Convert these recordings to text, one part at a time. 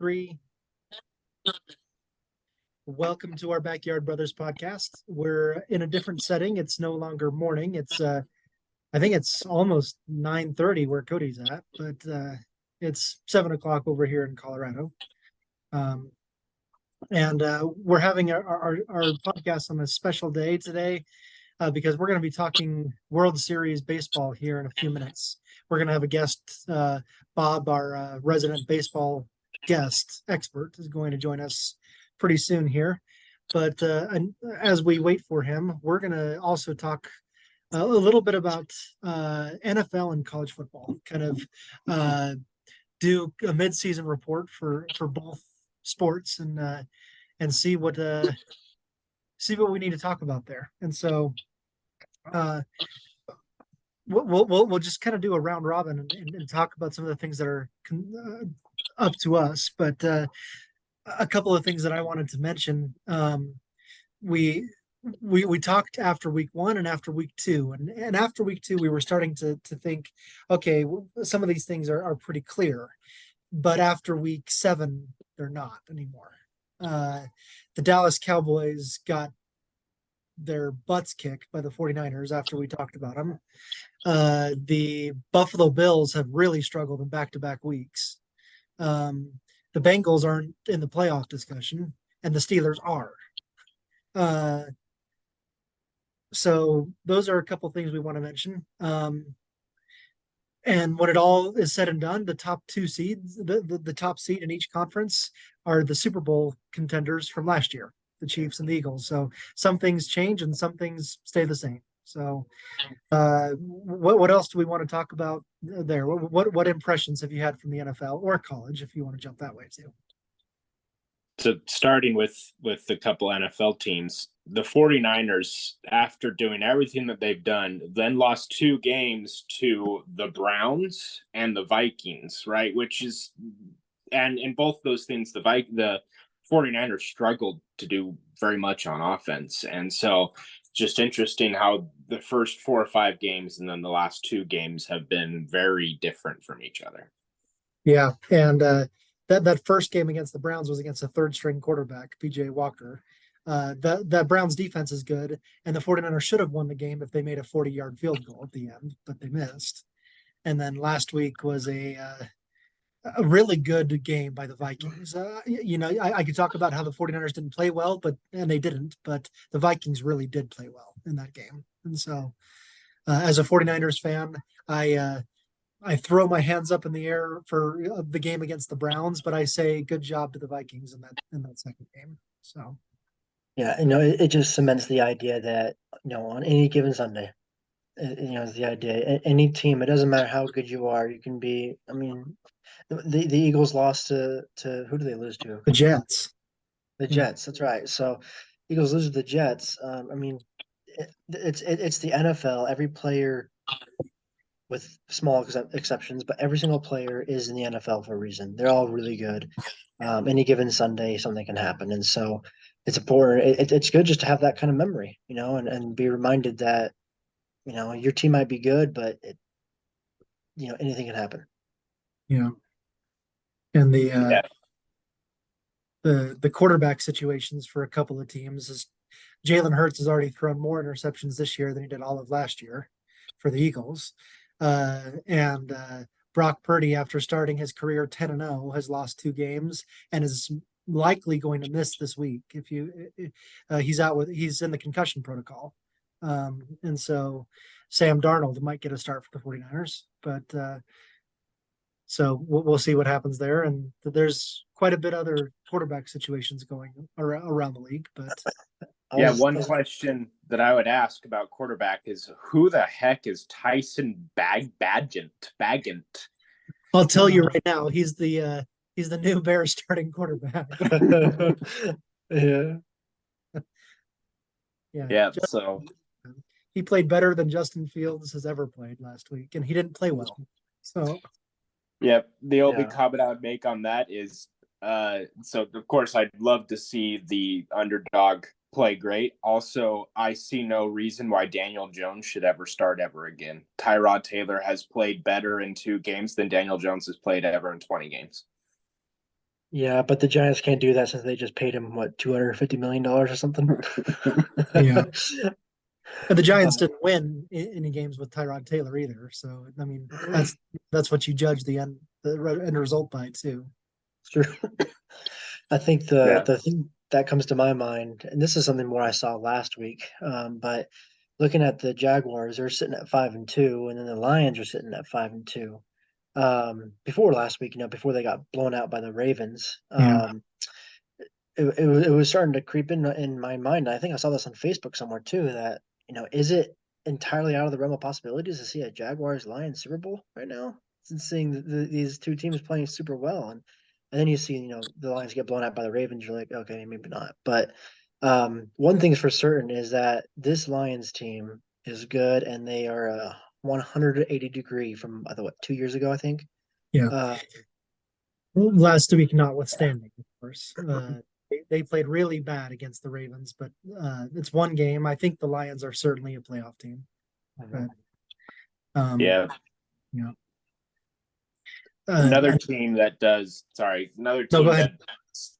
Three. Welcome to our Backyard Brothers podcast. We're in a different setting. It's no longer morning. It's I think it's almost 9:30 where Cody's at, but it's 7 o'clock over here in Colorado. And we're having our podcast on a special day today because we're going to be talking World Series baseball here in a few minutes. We're going to have a guest, Bob, our resident baseball guest expert, is going to join us pretty soon here. But as we wait for him, we're going to also talk a little bit about NFL and college football, kind of do a mid-season report for both sports and see what we need to talk about there. And so we'll just kind of do a round robin and talk about some of the things that are up to us. But a couple of things that I wanted to mention. We talked after week 1 and after week 2, and after week 2 we were starting to think, okay, some of these things are pretty clear, but after week 7 they're not anymore. The Dallas Cowboys got their butts kicked by the 49ers after we talked about them. The Buffalo Bills have really struggled in back-to-back weeks. The Bengals aren't in the playoff discussion, and the Steelers are. So those are a couple things we want to mention. And when it all is said and done, the top 2 seeds, the top seed in each conference are the Super Bowl contenders from last year, the Chiefs and the Eagles. So some things change and some things stay the same. So what else do we want to talk about there? What impressions have you had from the NFL or college, if you want to jump that way too? So starting with a couple NFL teams, the 49ers, after doing everything that they've done, then lost 2 games to the Browns and the Vikings, right? And in both those things, the 49ers struggled to do very much on offense. And so just interesting how the first 4 or 5 games and then the last 2 games have been very different from each other. Yeah, and that first game against the Browns was against a third-string quarterback, PJ Walker. That Browns defense is good, and the 49ers should have won the game if they made a 40-yard field goal at the end, but they missed. And then last week was a really good game by the Vikings. I could talk about how the 49ers didn't play well, and they didn't, but the Vikings really did play well in that game. And so as a 49ers fan, I throw my hands up in the air for the game against the Browns, but I say good job to the Vikings in that second game. So, yeah, it just cements the idea that on any given Sunday, is the idea. Any team, it doesn't matter how good you are, you can be. I mean, the Eagles lost to who do they lose to? The Jets. The Jets. That's right. So, Eagles lose to the Jets. I mean, it's the NFL. Every player, with small exceptions, but every single player is in the NFL for a reason. They're all really good. Any given Sunday, something can happen. And so it's important. It's good just to have that kind of memory, and be reminded that, your team might be good, but anything can happen. Yeah. And the quarterback situations for a couple of teams is Jalen Hurts has already thrown more interceptions this year than he did all of last year for the Eagles. And Brock Purdy, after starting his career 10-0, has lost 2 games and is likely going to miss this week. He's in the concussion protocol. And so Sam Darnold might get a start for the 49ers, but so we'll see what happens there. And there's quite a bit other quarterback situations going around the league, but yeah, one question that I would ask about quarterback is who the heck is Tyson Bagent? I'll tell you right now, he's the new Bears starting quarterback. Yeah. Yeah. So he played better than Justin Fields has ever played last week, and he didn't play well. So yeah, the only comment I would make on that is so of course I'd love to see the underdog play great. Also, I see no reason why Daniel Jones should ever start ever again. Tyrod Taylor has played better in 2 games than Daniel Jones has played ever in 20 games. Yeah, but the Giants can't do that since they just paid him what $250 million or something. Yeah. And the Uh, Giants didn't win any games with Tyrod Taylor either. So I mean, that's what you judge the end result by too. sure. I think the Yeah. the thing that comes to my mind, and this is something more I saw last week, but looking at the Jaguars, they're sitting at 5-2, and then the Lions are sitting at 5-2. Before last week, before they got blown out by the Ravens, Yeah. it was starting to creep in my mind. I think I saw this on Facebook somewhere too. That is it entirely out of the realm of possibilities to see a Jaguars Lions Super Bowl right now? Since seeing these two teams playing super well, and then you see the Lions get blown out by the Ravens, you're like, okay, maybe not. But one thing is for certain is that this Lions team is good, and they are 180 degree from what 2 years ago, I think. Yeah. Uh, Last week notwithstanding, of course. They played really bad against the Ravens, but it's one game. I think the Lions are certainly a playoff team. But um, Yeah. you know, Another and team that does, sorry, another no, go team ahead. that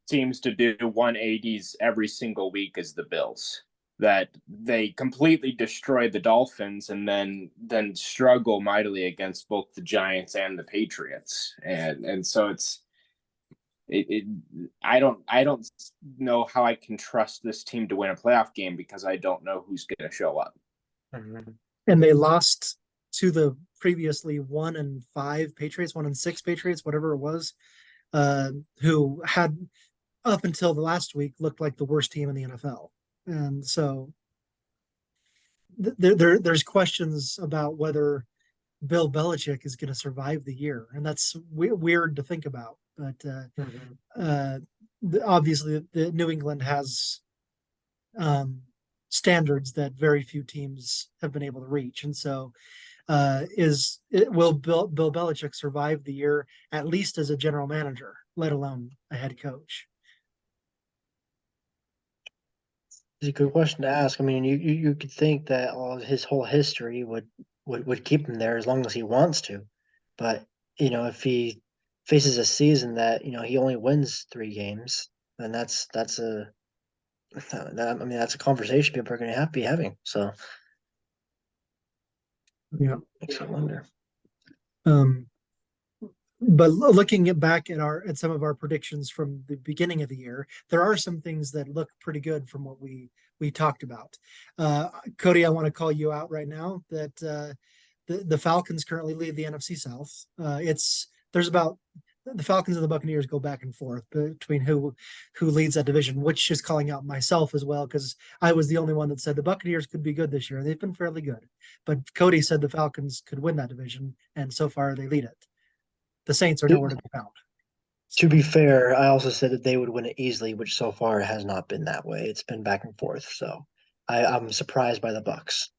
seems to do 180s every single week is the Bills. That they completely destroy the Dolphins and then struggle mightily against both the Giants and the Patriots. And so it I don't know how I can trust this team to win a playoff game because I don't know who's going to show up. And they lost to the previously 1-5 Patriots, 1-6 Patriots, whatever it was, who had up until the last week looked like the worst team in the NFL. And so there's questions about whether Bill Belichick is going to survive the year, and that's weird to think about. But obviously, the New England has um, standards that very few teams have been able to reach, and so will Bill Belichick survive the year at least as a general manager, let alone a head coach? It's a good question to ask. I mean, you could think that all of his whole history would keep him there as long as he wants to, but if he faces a season that he only wins 3 games, then that's a I mean that's a conversation people are going to have to be having. So Yeah. makes you wonder. Um, but looking back at some of our predictions from the beginning of the year, there are some things that look pretty good from what we talked about. Cody, I want to call you out right now that the Falcons currently lead the NFC South. It's there's about the Falcons and the Buccaneers go back and forth between who leads that division, which is calling out myself as well because I was the only one that said the Buccaneers could be good this year. They've been fairly good, but Cody said the Falcons could win that division, and so far they lead it. The Saints are nowhere to be found. To So be fair, I also said that they would win it easily, which so far has not been that way. It's been back and forth. So I'm surprised by the Bucks.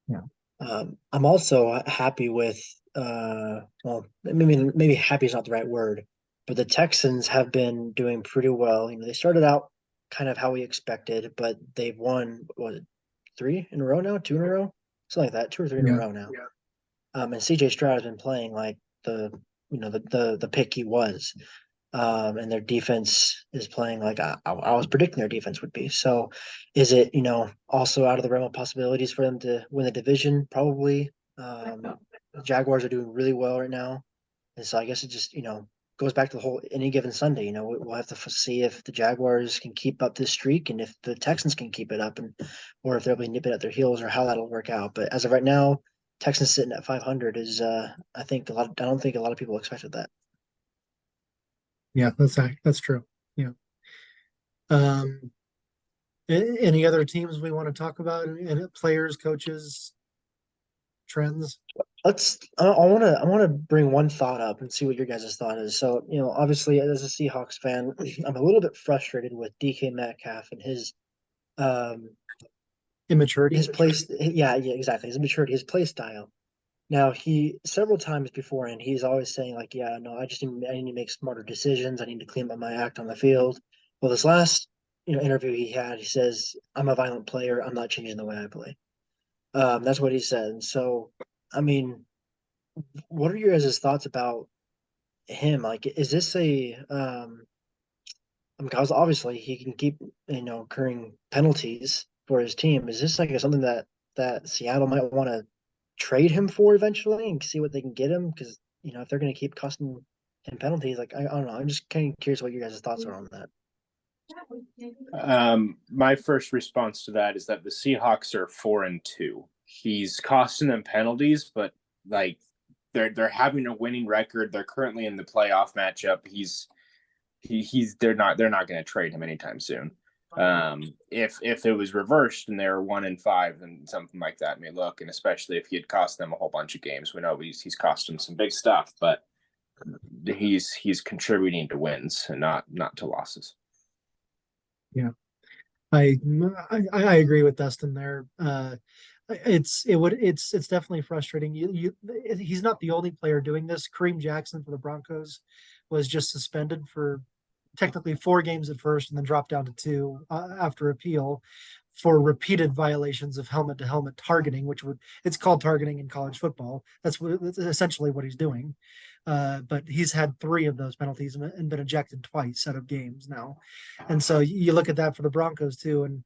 yeah, I'm also happy with well, maybe happy is not the right word, but the Texans have been doing pretty well. They started out kind of how we expected, but they've won what was it, 3 in a row now, 2 in a row, something like that, 2 or 3 in a yeah, row now. And CJ Stroud has been playing like the pick he was. And their defense is playing like I was predicting their defense would be. So, is it also out of the realm of possibilities for them to win the division? Probably. The Jaguars are doing really well right now, and so I guess it just goes back to the whole any given Sunday. We'll have to see if the Jaguars can keep up this streak and if the Texans can keep it up, and or if they'll be nipping at their heels or how that'll work out. But as of right now, Texans sitting at 500 is I think I don't think a lot of people expected that. yeah. That's true. Yeah. Um, any other teams we want to talk about? Any players, coaches, trends? I want to bring one thought up and see what your guys' thought is. So, obviously as a Seahawks fan, I'm a little bit frustrated with DK Metcalf and um Immaturity. his place yeah, exactly. His maturity, his play style. Now he several times beforehand, he's always saying like, yeah, no, I need to make smarter decisions. I need to clean up my act on the field. Well, this last, interview he had, he says, I'm a violent player. I'm not changing the way I play. That's what he said. So, I mean, what are your guys' thoughts about him, like, is this a because obviously he can keep incurring penalties for his team. Is this like something that Seattle might want to trade him for eventually and see what they can get him? Because if they're going to keep costing him penalties, like I don't know. I'm just kind of curious what your guys' thoughts are on that. My first response to that is that the Seahawks are 4-2. He's costing them penalties, but like they're having a winning record. They're currently in the playoff matchup. They're not going to trade him anytime soon. If it was reversed and they were 1-5, then something like that may look, and especially if he had cost them a whole bunch of games. We know he's cost them some big stuff, but he's contributing to wins and not to losses. Yeah, I I agree with Dustin there. It's definitely frustrating. He's not the only player doing this. Kareem Jackson for the Broncos was just suspended for technically 4 games at first and then dropped down to 2 after appeal for repeated violations of helmet to helmet targeting, which it's called targeting in college football. That's essentially what he's doing. But he's had 3 of those penalties and been ejected twice out of games now. And so you look at that for the Broncos too, and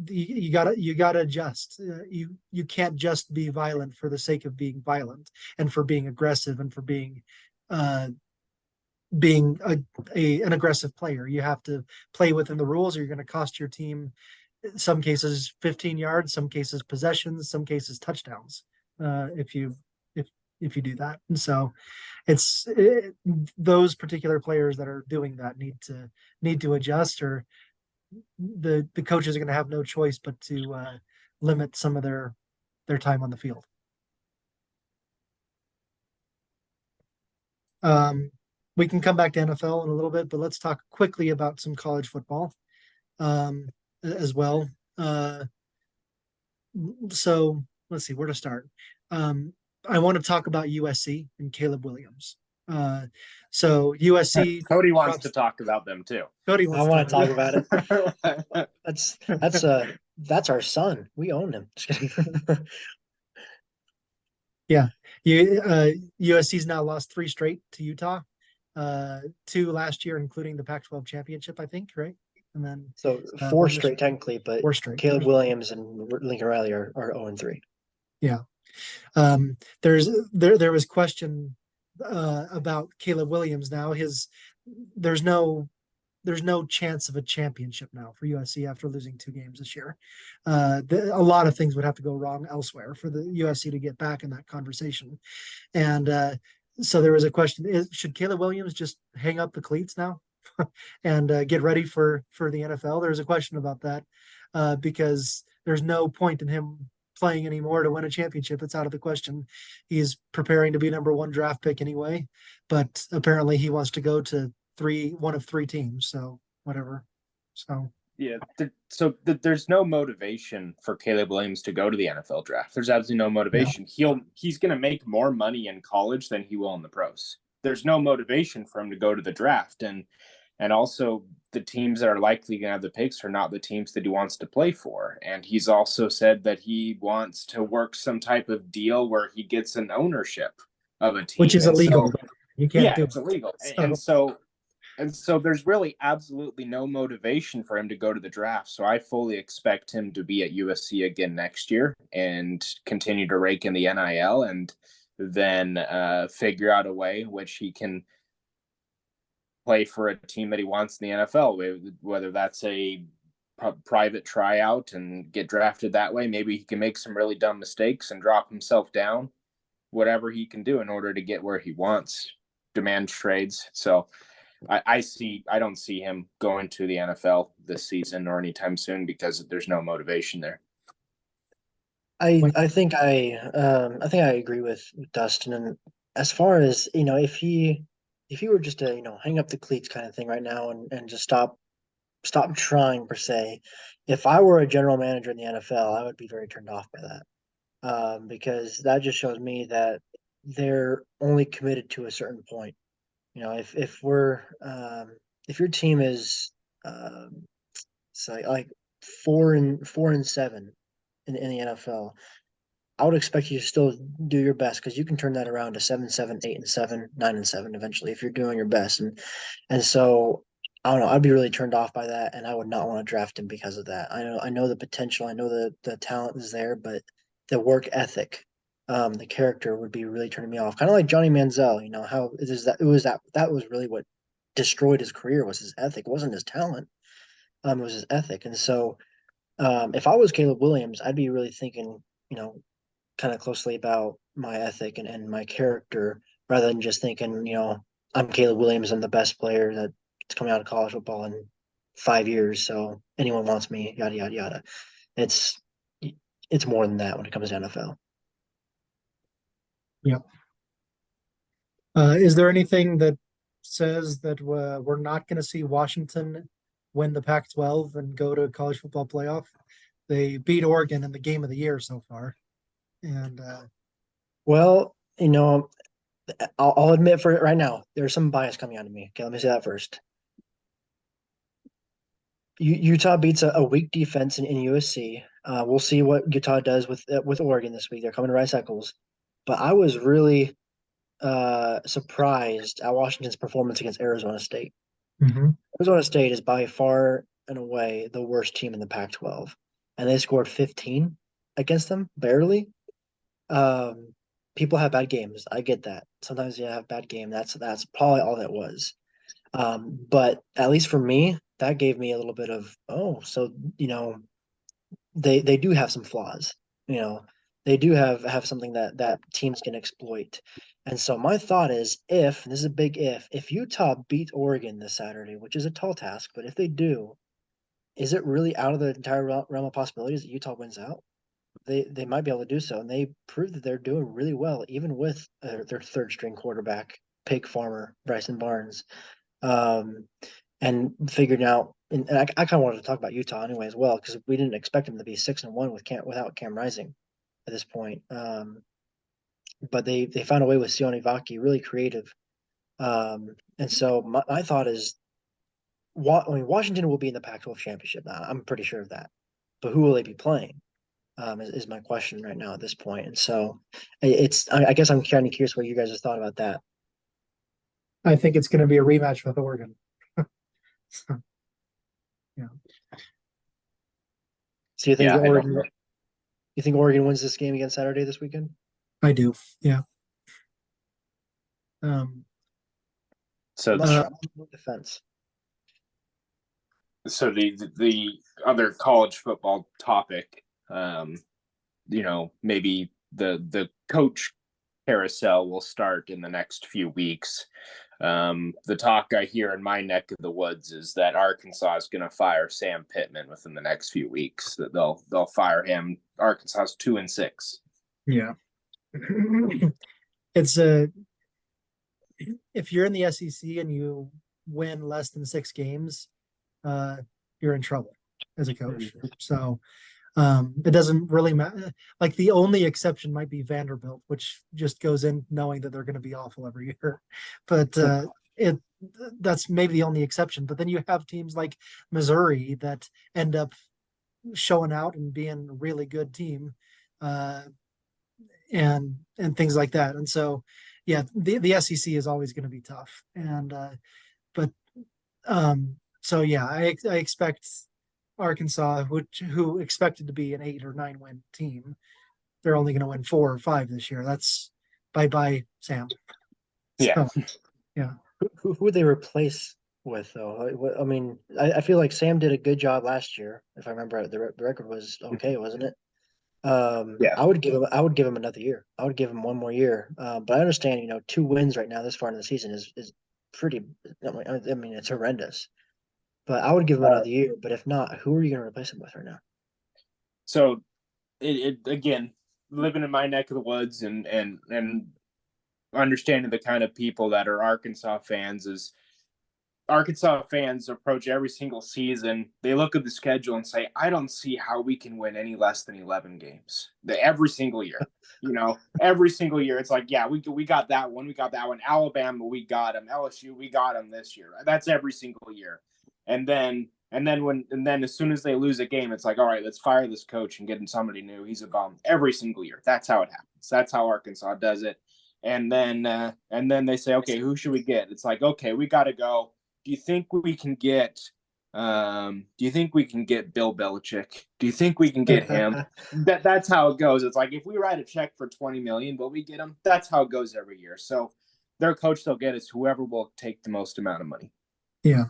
you gotta adjust. You can't just be violent for the sake of being violent and for being aggressive and for uh, being an aggressive player. You have to play within the rules, or you're going to cost your team, in some cases, 15 yards, some cases possessions, some cases touchdowns. If you if you do that, and so those particular players that are doing that need to adjust, or the coaches are going to have no choice but to limit some of their time on the field. Um, we can come back to NFL in a little bit, but let's talk quickly about some college football as well. So let's see where to start. I want to talk about USC and Caleb Williams. So USC Cody wants to drops. talk about them too. Cody I wants to want to talk talk. about it. That's our son. We own him. Just kidding. Yeah, USC's now lost 3 straight to Utah, 2 last year, including the Pac-12 championship, I think, right? And then So four one this straight technically, but 4 straight. Caleb Williams and Lincoln Riley are 0-3. Yeah. There was question about Caleb Williams now. There's no there's no chance of a championship now for USC after losing 2 games this year. A lot of things would have to go wrong elsewhere for the USC to get back in that conversation. And so there was a question: should Caleb Williams just hang up the cleats now and get ready for the NFL? There's a question about that because there's no point in him playing anymore to win a championship. It's out of the question. He's preparing to be #1 draft pick anyway, but apparently he wants to go to one of 3 teams. So whatever. So Yeah. There's no motivation for Caleb Williams to go to the NFL draft. There's absolutely no no. motivation. He's going to make more money in college than he will in the pros. There's no motivation for him to go to the draft, and also the teams that are likely going to have the picks are not the teams that he wants to play for. And he's also said that he wants to work some type of deal where he gets an ownership of a Which team. is And illegal. so, You can't yeah, do it's it. illegal. So And so there's really absolutely no motivation for him to go to the draft. So I fully expect him to be at USC again next year and continue to rake in the NIL, and then figure out a way which he can play for a team that he wants in the NFL, whether that's a private tryout and get drafted that way. Maybe he can make some really dumb mistakes and drop himself down, whatever he can do in order to get where he wants, demand trades. So I don't see him going to the NFL this season or anytime soon because there's no motivation there. I think I agree with Dustin. And as far as if he were just to hang up the cleats kind of thing right now and just stop trying per se. If I were a general manager in the NFL, I would be very turned off by that, because that just shows me that they're only committed to a certain point. If your team is say like 4-7 in the NFL, I would expect you to still do your best because you can turn that around to 7-7, 8-7, 9-7 eventually if you're doing your best. And so I don't know. I'd be really turned off by that, and I would not want to draft him because of that. I know the potential. I know the talent is there, but the work ethic, the character would be really turning me off. Kind of like Johnny Manziel. You know how it is that that was really what destroyed his career was his ethic. It wasn't his talent. It was his ethic. And so if I was Caleb Williams, I'd be really thinking, you know, kind of closely about my ethic and my character rather than just thinking, I'm Caleb Williams, I'm the best player that's coming out of college football in 5 years. So anyone wants me, yada yada yada. It's it's more than that when it comes to NFL. Yeah. Is there anything that says that we're not going to see Washington win the Pac-12 and go to college football playoff? They beat Oregon in the game of the year so far, and Well, I'll admit for it right now, there's some bias coming out of me. Okay, let me say that first. Utah beats a weak defense in USC. We'll see what Utah does with Oregon this week. They're coming to Rice Eccles, but I was really surprised at Washington's performance against Arizona State. Mhm. Arizona State is by far and away the worst team in the Pac-12, and they scored 15 against them, barely. Um, People have bad games. I get that. Sometimes you have bad game. That's probably all that was. But at least for me, that gave me a little bit of, oh, so they do have some flaws. You know, they do have something that teams can exploit. And so my thought is, if this is a big if Utah beat Oregon this Saturday, which is a tall task, but if they do, is it really out of the entire realm of possibilities that Utah wins out? They might be able to do so, and they prove that they're doing really well, even with their third string quarterback, pig farmer Bryson Barnes, um, and figuring out. And I kind of wanted to talk about Utah anyway as well because we didn't expect them to be 6-1 without Cam Rising at this point. But they found a way with Sione Vaki, really creative. And so my thought is, Washington will be in the Pac-12 championship now. I'm pretty sure of that. But who will they be playing? Is my question right now at this point. And so I guess I'm kind of curious what you guys have thought about that. I think it's going to be a rematch with Oregon. So, yeah, So you think Yeah, I don't. Oregon wins this game against Saturday this weekend? I do. Yeah. Um, So I'm not uh, sure. I'm on the defense. so the other college football topic, maybe the coach carousel will start in the next few weeks. The talk I hear in my neck of the woods is that Arkansas is going to fire Sam Pittman within the next few weeks. That they'll fire him. Arkansas is 2-6. yeah. It's a if you're in the SEC and you win less than 6 games, uh, you're in trouble as a coach. So it doesn't really matter. Like the only exception might be Vanderbilt, which just goes in knowing that they're going to be awful every year. But it that's maybe the only exception. But then you have teams like Missouri that end up showing out and being a really good team, uh, and things like that. And so, yeah, the SEC is always going to be tough. And but so yeah, I expect Arkansas, who expected to be an 8 or 9 win team, they're only going to win 4 or 5 this year. That's bye bye Sam. Yeah. So yeah, Who would they replace with though? I mean, I feel like Sam did a good job last year. If I remember, the record was okay, wasn't it? Yeah. I would give him another year. I would give him one more year. But I understand, 2 wins right now this far in the season is pretty. I mean, it's horrendous. But I would give him another year. But if not, who are you going to replace him with right now? So it again, living in my neck of the woods and understanding the kind of people that are Arkansas fans is Arkansas fans approach every single season. They look at the schedule and say, I don't see how we can win any less than 11 games. Every single year. Every single year. It's like, yeah, we got that one. We got that one. Alabama, we got them. LSU, we got them this year. That's every single year. And then And then as soon as they lose a game, it's like, all right, let's fire this coach and get in somebody new. He's a bum every single year. That's how it happens. That's how Arkansas does it. And then they say, okay, who should we get? It's like, okay, we got to go. Do you think we can get? Do you think we can get Bill Belichick? Do you think we can get him? That's how it goes. It's like if we write a check for $20 million, will we get him? That's how it goes every year. So their coach they'll get is whoever will take the most amount of money. Yeah.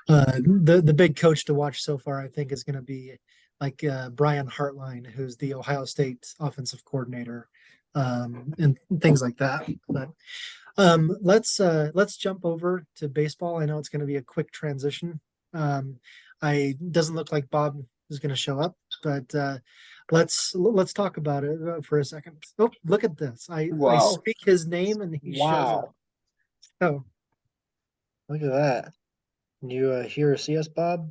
The big coach to watch so far, I think, is going to be like Brian Hartline, who's the Ohio State offensive coordinator, and things like that. But let's jump over to baseball. I know it's going to be a quick transition. I doesn't look like Bob is going to show up, but let's talk about it for a second. Oh, look at this! I Wow. speak his name and he shows up. Oh, Look at that. Can you hear or see us, Bob?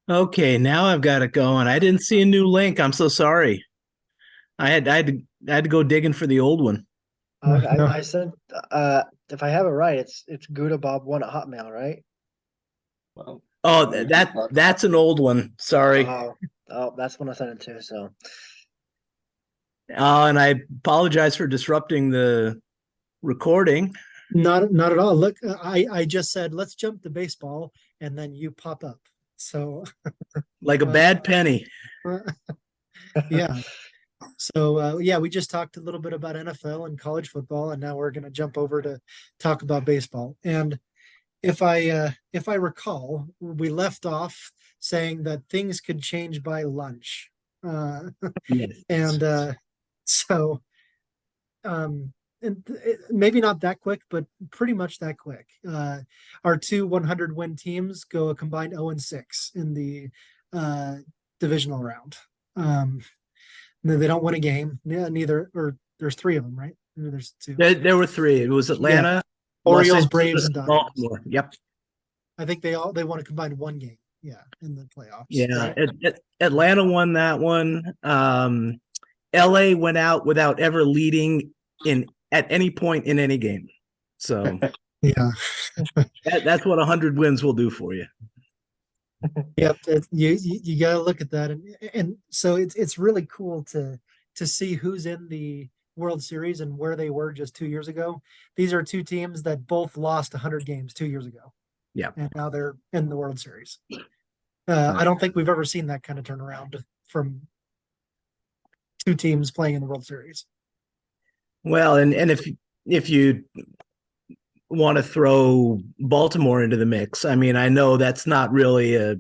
Okay, now I've got it going. I didn't see a new link. I'm so sorry. I had to go digging for the old one. I sent if I have it right, it's GoudaBob1 at Hotmail, right? Well, Oh, that's an old one. Sorry. Oh, that's when I sent it to. So And I apologize for disrupting the recording. not at all. Look, I just said let's jump to baseball, and then you pop up. So Like a bad penny. yeah. So yeah, we just talked a little bit about NFL and college football, and now we're going to jump over to talk about baseball. And if I recall, we left off saying that things could change by lunch, Yes. and so and maybe not that quick, but pretty much that quick. Our two 100 win teams go a combined 0-6 in the divisional round. No, they don't win a game. Yeah, neither, or there's three of them, right? Or there's two. There were three. It was Atlanta, Los Orioles, Angeles, Braves, and Dodgers. Baltimore. Yep. I think they want to combine one game. Yeah, in the playoffs. Yeah. Right? Atlanta won that one. LA went out without ever leading at any point in any game. So Yeah. that's what 100 wins will do for you. Yep. You got to look at that, and so it's really cool to see who's in the World Series and where they were just 2 years ago. These are two teams that both lost 100 games 2 years ago. Yeah. And now they're in the World Series. I don't think we've ever seen that kind of turnaround from two teams playing in the World Series. Well, and if you want to throw Baltimore into the mix, I mean, I know that's not really a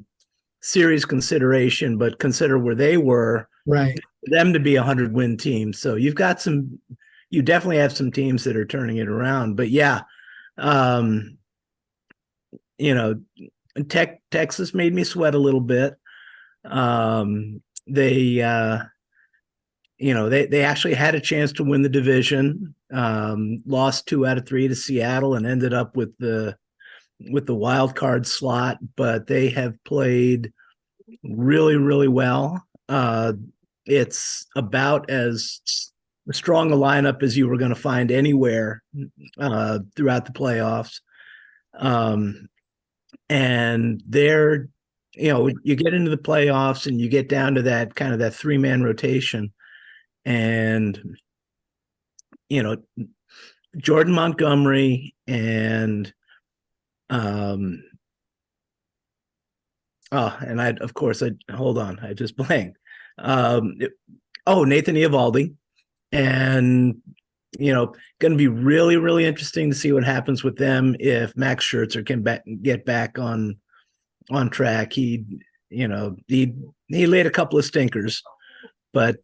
serious consideration, but consider where they were, right? For them to be a 100-win team. So you definitely have some teams that are turning it around. But yeah, Texas made me sweat a little bit. They actually had a chance to win the division, lost 2 out of 3 to Seattle and ended up with the wild card slot, but they have played really, really well. It's about as strong a lineup as you were going to find anywhere throughout the playoffs. And they're, you get into the playoffs and you get down to that kind of that 3-man rotation. And, Jordan Montgomery and, and hold on, I just blanked. Nathan Eovaldi. And, going to be really, really interesting to see what happens with them if Max Scherzer can get back on track. He laid a couple of stinkers, but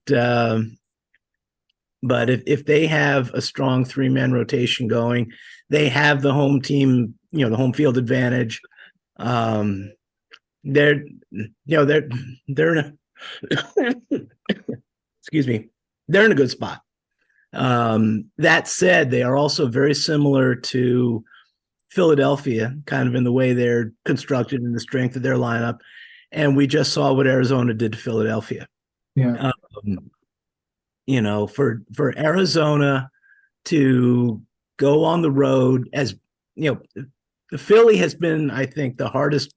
if they have a strong 3-man rotation going, they have the home team, the home field advantage. They're in a excuse me, they're in a good spot. That said, they are also very similar to Philadelphia, kind of in the way they're constructed and the strength of their lineup. And we just saw what Arizona did to Philadelphia. Yeah. For Arizona to go on the road, as Philly has been, I think, the hardest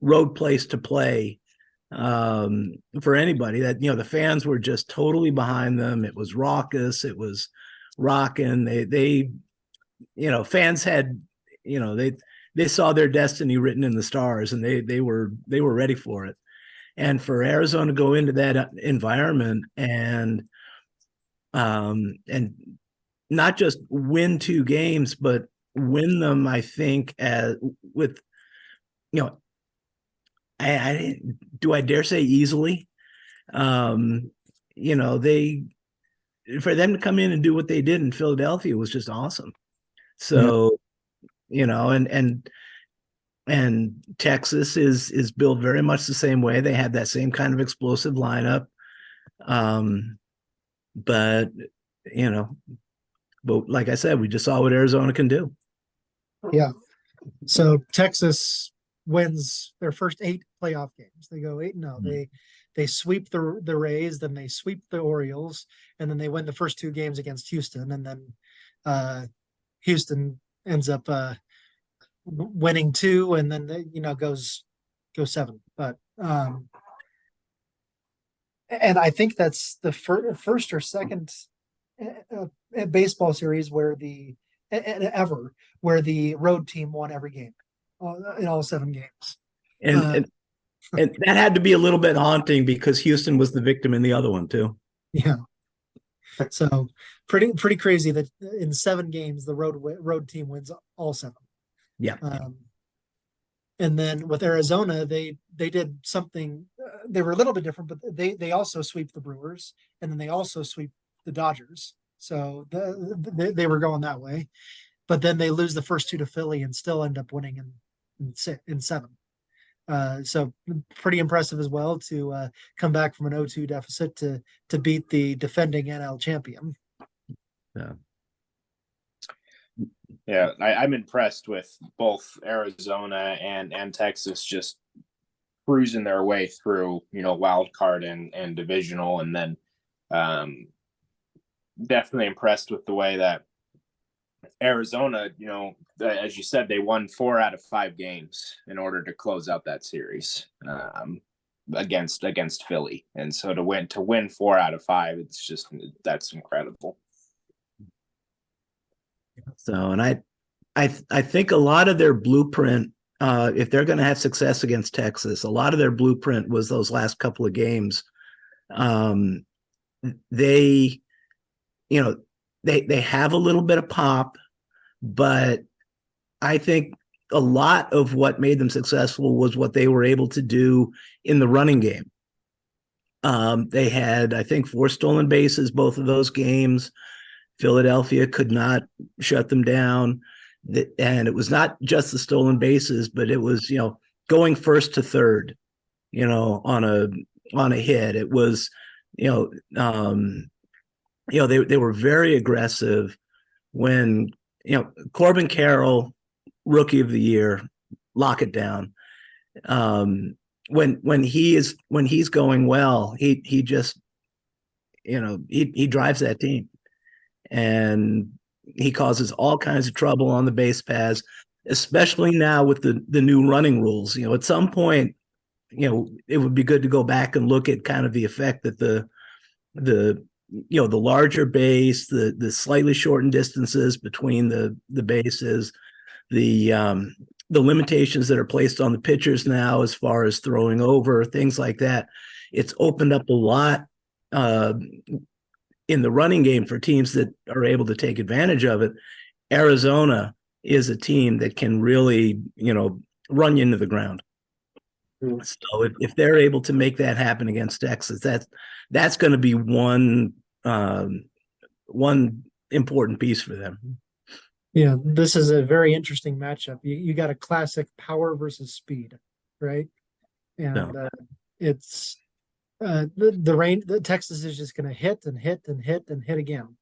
road place to play for anybody. That the fans were just totally behind them. It was raucous. It was rocking. They fans had they saw their destiny written in the stars, and they were ready for it. And for Arizona to go into that environment and not just win 2 games, but win them, I think, with you know, I dare say easily. They for them to come in and do what they did in Philadelphia was just awesome. So, and Texas is built very much the same way. They had that same kind of explosive lineup. But you know, but like I said, we just saw what Arizona can do. Yeah. So Texas wins their first 8 playoff games. They go 8-0. They sweep the Rays, then they sweep the Orioles, and then they win the first 2 games against Houston, and then Houston ends up winning 2, and then goes 7. But and I think that's the first or second baseball series where ever where the road team won every game in all 7 games. And that had to be a little bit haunting because Houston was the victim in the other one too. Yeah. So pretty crazy that in 7 games the road team wins all 7. Yeah. And then with Arizona, they did something. They were a little bit different, but they also sweep the Brewers, and then they also sweep the Dodgers. So they were going that way, but then they lose the first 2 to Philly and still end up winning in 7. So pretty impressive as well to come back from an 0-2 deficit to beat the defending NL champion. Yeah. Yeah, I'm impressed with both Arizona and Texas just cruising their way through, wild card and divisional, and then definitely impressed with the way that Arizona, as you said, they won 4 out of 5 games in order to close out that series against Philly, and so to win 4 out of 5, that's incredible. So, and I think a lot of their blueprint, if they're going to have success against Texas, a lot of their blueprint was those last couple of games. They have a little bit of pop, but I think a lot of what made them successful was what they were able to do in the running game. They had, I think, 4 stolen bases both of those games. Philadelphia could not shut them down. And it was not just the stolen bases, but it was, going first to third, on a hit. It was, they were very aggressive when, Corbin Carroll, rookie of the year, lock it down. When he's going well, he just, he drives that team. And he causes all kinds of trouble on the base paths, especially now with the new running rules. At some point, it would be good to go back and look at kind of the effect that the larger base, the slightly shortened distances between the bases, the limitations that are placed on the pitchers now as far as throwing over, things like that. It's opened up a lot in the running game for teams that are able to take advantage of it. Arizona is a team that can really, run you into the ground. So if they're able to make that happen against Texas, that's going to be one important piece for them. Yeah, this is a very interesting matchup. You got a classic power versus speed, right? And it's the Texas is just going to hit and hit and hit and hit again,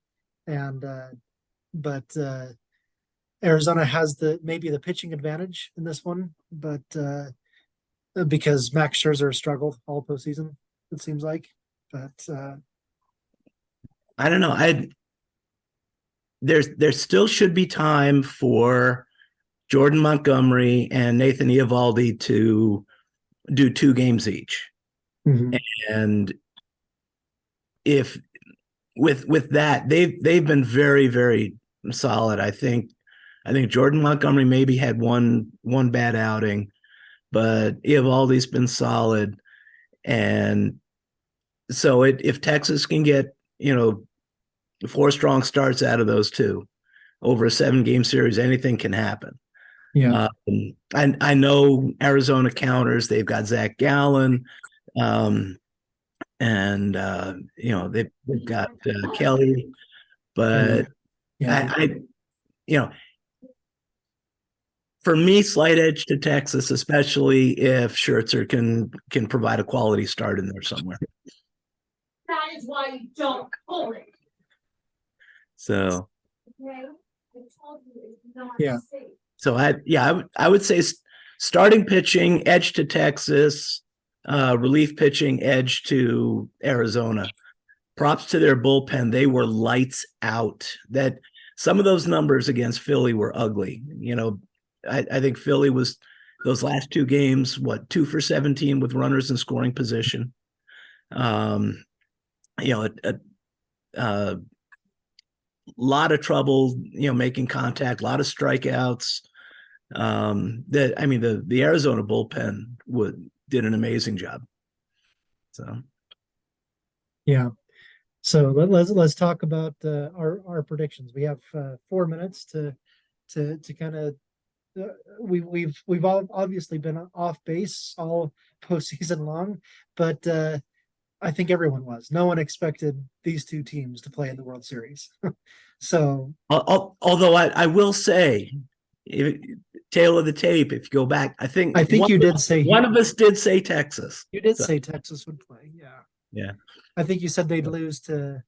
and but Arizona has maybe the pitching advantage in this one, but because Max Scherzer struggled all postseason, it seems like. But I don't know. There still should be time for Jordan Montgomery and Nathan Eovaldi to do 2 games each. Mhm. And if with that, they've been very, very solid. I think Jordan Montgomery maybe had one bad outing, but Eovaldi's been solid. And so if Texas can get, 4 strong starts out of those 2 over a 7-game series, anything can happen. Yeah. I know Arizona counters. They've got Zach Gallen, and they've got Kelly, but Yeah. I you know for me, slight edge to Texas, especially if Scherzer can provide a quality start in there somewhere. That is why you don't pull it. So, Okay? I told you it's not Yeah. safe. so I would say starting pitching edge to Texas, relief pitching edge to Arizona. Props to their bullpen; they were lights out. That some of those numbers against Philly were ugly. I think Philly was those last 2 games, 2 for 17 with runners in scoring position. A lot of trouble, making contact, a lot of strikeouts. The Arizona bullpen did an amazing job. So Yeah. So let's talk about our predictions. We have 4 minutes to kind of we've all obviously been off base all postseason long, but I think everyone was. No one expected these 2 teams to play in the World Series. So although I will say, tail of the tape, if you go back, I think you did say one of us did say Texas. you did So, say Texas would play. Yeah. yeah. I think you said they'd lose to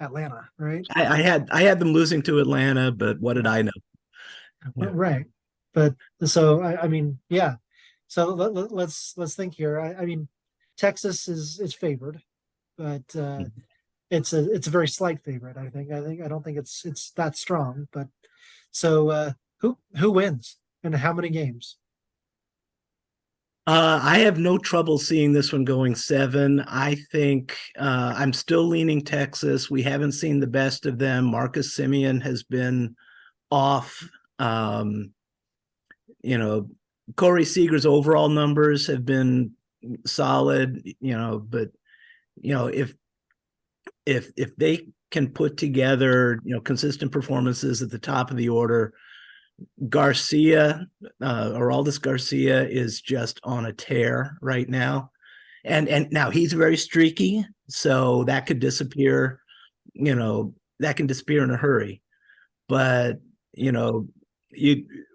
Atlanta, right? I had them losing to Atlanta, but what did I know? Yeah. Right. But so I mean, yeah. So let's think here. I mean, Texas is favored, but it's a very slight favorite. I don't think it's that strong. But so who wins and how many games? I have no trouble seeing this one going 7. I think I'm still leaning Texas. We haven't seen the best of them. Marcus Semien has been off. Um, Corey Seager's overall numbers have been solid, but if they can put together, consistent performances at the top of the order, Garcia, Araldis Garcia is just on a tear right now. And now he's very streaky, so that could disappear, that can disappear in a hurry. But,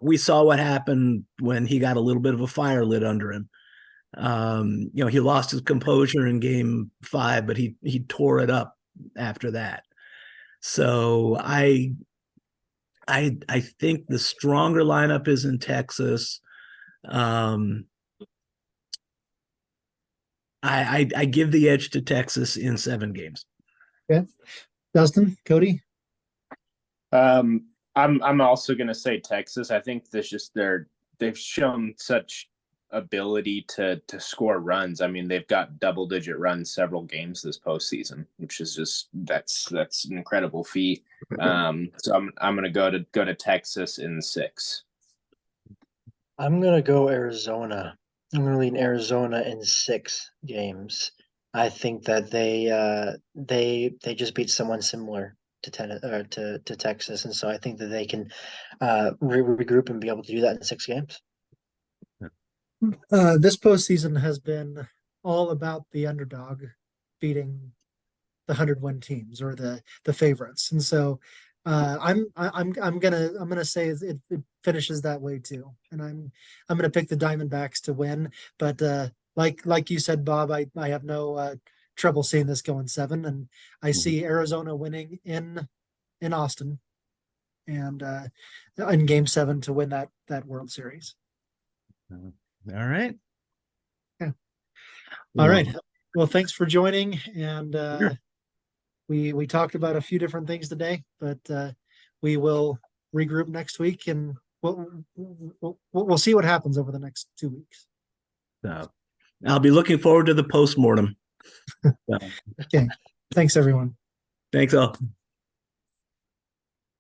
we saw what happened when he got a little bit of a fire lit under him. He lost his composure in game 5, but he tore it up after that. So I think the stronger lineup is in Texas. I give the edge to Texas in 7 games. Okay. Dustin, Cody? I'm also gonna say Texas. I think they've shown such ability to score runs. I mean, they've got double-digit runs several games this postseason, which is just that's an incredible feat. So I'm gonna go to Texas in 6. I'm gonna go Arizona. I'm gonna lean Arizona in 6 games. I think that they just beat someone similar to Texas, and so I think that they can regroup and be able to do that in 6 games. This postseason has been all about the underdog beating the 100-win teams or the favorites, and so I'm gonna say it finishes that way too, and I'm gonna pick the Diamondbacks to win. But like you said, Bob, I have no trouble seeing this going 7, and I see Arizona winning in Austin, and in Game 7 to win that World Series. All right. Yeah. All right. Well, thanks for joining, and Sure. we talked about a few different things today, but we will regroup next week and we'll see what happens over the next 2 weeks. I'll be looking forward to the postmortem. Okay. Thanks, everyone. Thanks all.